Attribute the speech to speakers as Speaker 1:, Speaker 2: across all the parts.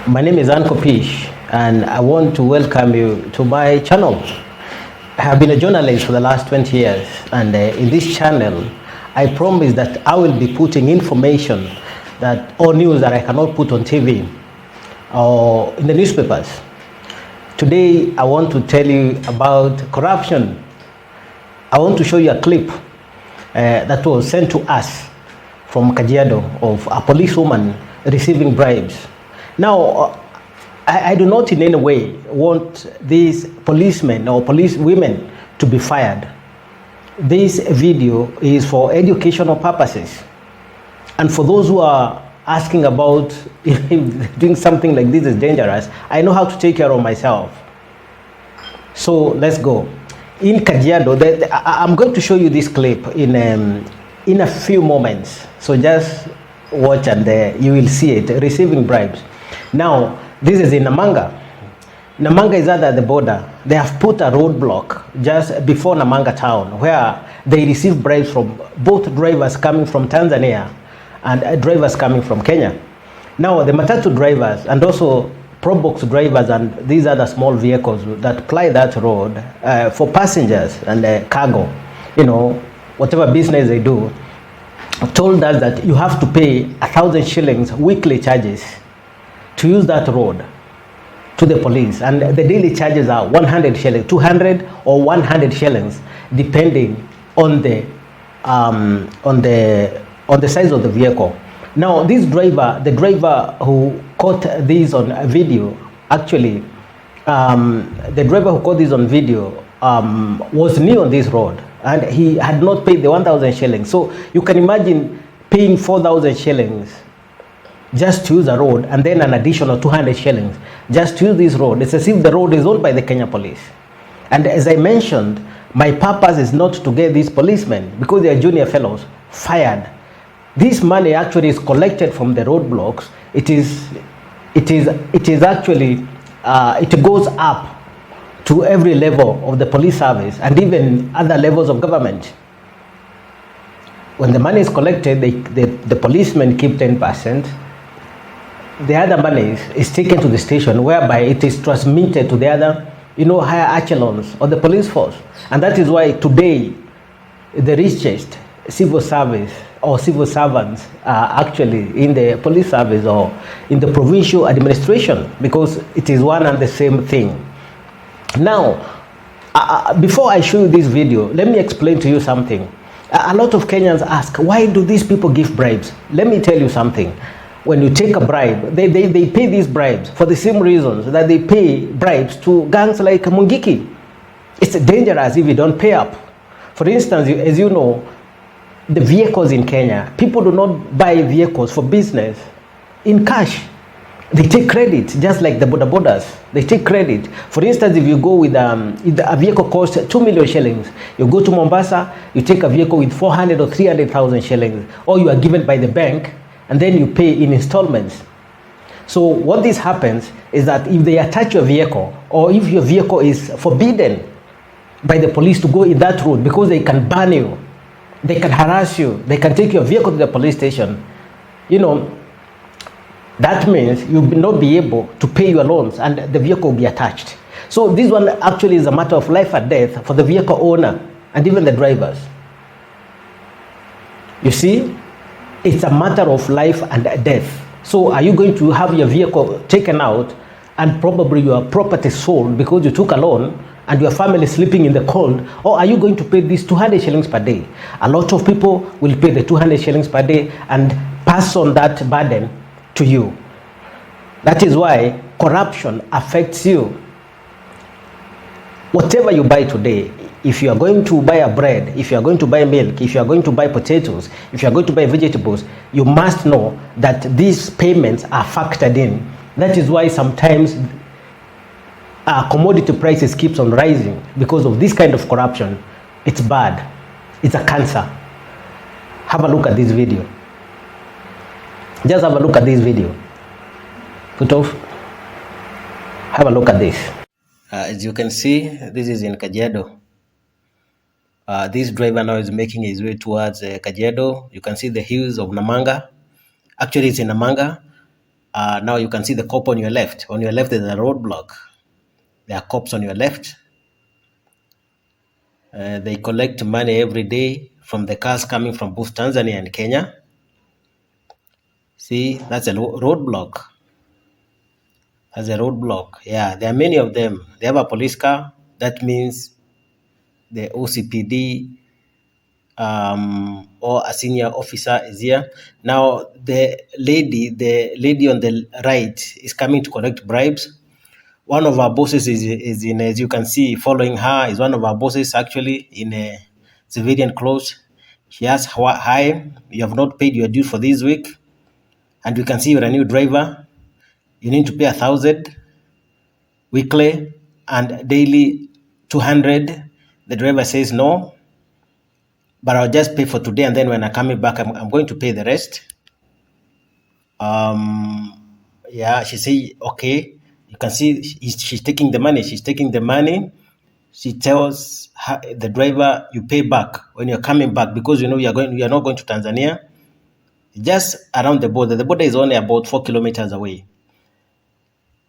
Speaker 1: My name is Anko Pish, and I want to welcome you to my channel. I have been a journalist for the last 20 years, and in this channel, I promise that I will be putting information or news that I cannot put on TV or in the newspapers. Today, I want to tell you about corruption. I want to show you a clip that was sent to us from Kajiado of a policewoman receiving bribes. Now, I do not in any way want these policemen or police women to be fired. This video is for educational purposes. And for those who are asking about if doing something like this is dangerous, I know how to take care of myself. So let's go. In Kajiado, I'm going to show you this clip in a few moments. So just watch and you will see it, receiving bribes. Now, this is in Namanga. Namanga is at the border. They have put a roadblock just before Namanga town where they receive bribes from both drivers coming from Tanzania and drivers coming from Kenya. Now, the matatu drivers and also Probox drivers and these other small vehicles that ply that road for passengers and cargo, whatever business they do, told us that you have to pay 1,000 shillings weekly charges to use that road to the police, and the daily charges are 100 shillings, 200 or 100 shillings, depending on the size of the vehicle. Now, the driver who caught this on video, actually, the driver who caught this on video was new on this road, and he had not paid the 1,000 shillings. So you can imagine paying 4,000 shillings just to use the road, and then an additional 200 shillings just to use this road. It's as if the road is owned by the Kenya police. And as I mentioned, my purpose is not to get these policemen, because they are junior fellows, fired. This money actually is collected from the roadblocks. It goes up to every level of the police service and even other levels of government. When the money is collected, the policemen keep 10%. The other money is taken to the station, whereby it is transmitted to the other, higher echelons of the police force. And that is why today, the richest civil service or civil servants are actually in the police service or in the provincial administration, because it is one and the same thing. Now, before I show you this video, let me explain to you something. A lot of Kenyans ask, why do these people give bribes? Let me tell you something. When you take a bribe, they pay these bribes for the same reasons that they pay bribes to gangs like Mungiki. It's dangerous if you don't pay up. For instance, as you know, the vehicles in Kenya, people do not buy vehicles for business in cash. They take credit, just like the boda They take credit. For instance, if you go with a vehicle costs 2 million shillings, you go to Mombasa, you take a vehicle with 400 or 300,000 shillings, or you are given by the bank, and then you pay in installments. So what this happens is that if they attach your vehicle, or if your vehicle is forbidden by the police to go in that road, because they can ban you, they can harass you, they can take your vehicle to the police station, that means you will not be able to pay your loans and the vehicle will be attached. So this one actually is a matter of life or death for the vehicle owner and even the drivers. You see, it's a matter of life and death. So are you going to have your vehicle taken out and probably your property sold because you took a loan and your family sleeping in the cold, or are you going to pay these 200 shillings per day? A lot of people will pay the 200 shillings per day and pass on that burden to you. That is why corruption affects you. Whatever you buy today, if you are going to buy a bread, if you are going to buy milk, if you are going to buy potatoes, if you are going to buy vegetables, you must know that these payments are factored in. That is why sometimes commodity prices keeps on rising because of this kind of corruption. It's bad. It's a cancer. Have a look at this video. Just have a look at this video. Put off. Have a look at this. As you can see, this is in Kajiado. This driver now is making his way towards Kajiado. You can see the hills of Namanga. Actually, it's in Namanga. Now you can see the cop on your left. On your left, there's a roadblock. There are cops on your left. They collect money every day from the cars coming from both Tanzania and Kenya. See, that's a roadblock. That's a roadblock. Yeah, there are many of them. They have a police car. That means the OCPD or a senior officer is here. Now the lady on the right is coming to collect bribes. One of our bosses is in, as you can see, following her is one of our bosses actually in a civilian clothes. She asks, hi, you have not paid your due for this week. And we can see you're a new driver. You need to pay 1,000 weekly and daily 200. The driver says no, but I'll just pay for today. And then when I'm coming back, I'm going to pay the rest. Yeah, she say, okay. You can see she's taking the money. She's taking the money. She tells the driver, you pay back when you're coming back, because you know you are not going to Tanzania. Just around the border. The border is only about 4 kilometers away.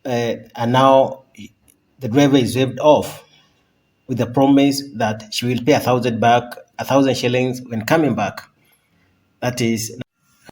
Speaker 1: And now the driver is waived off with the promise that she will pay 1,000 back, 1,000 shillings when coming back. That is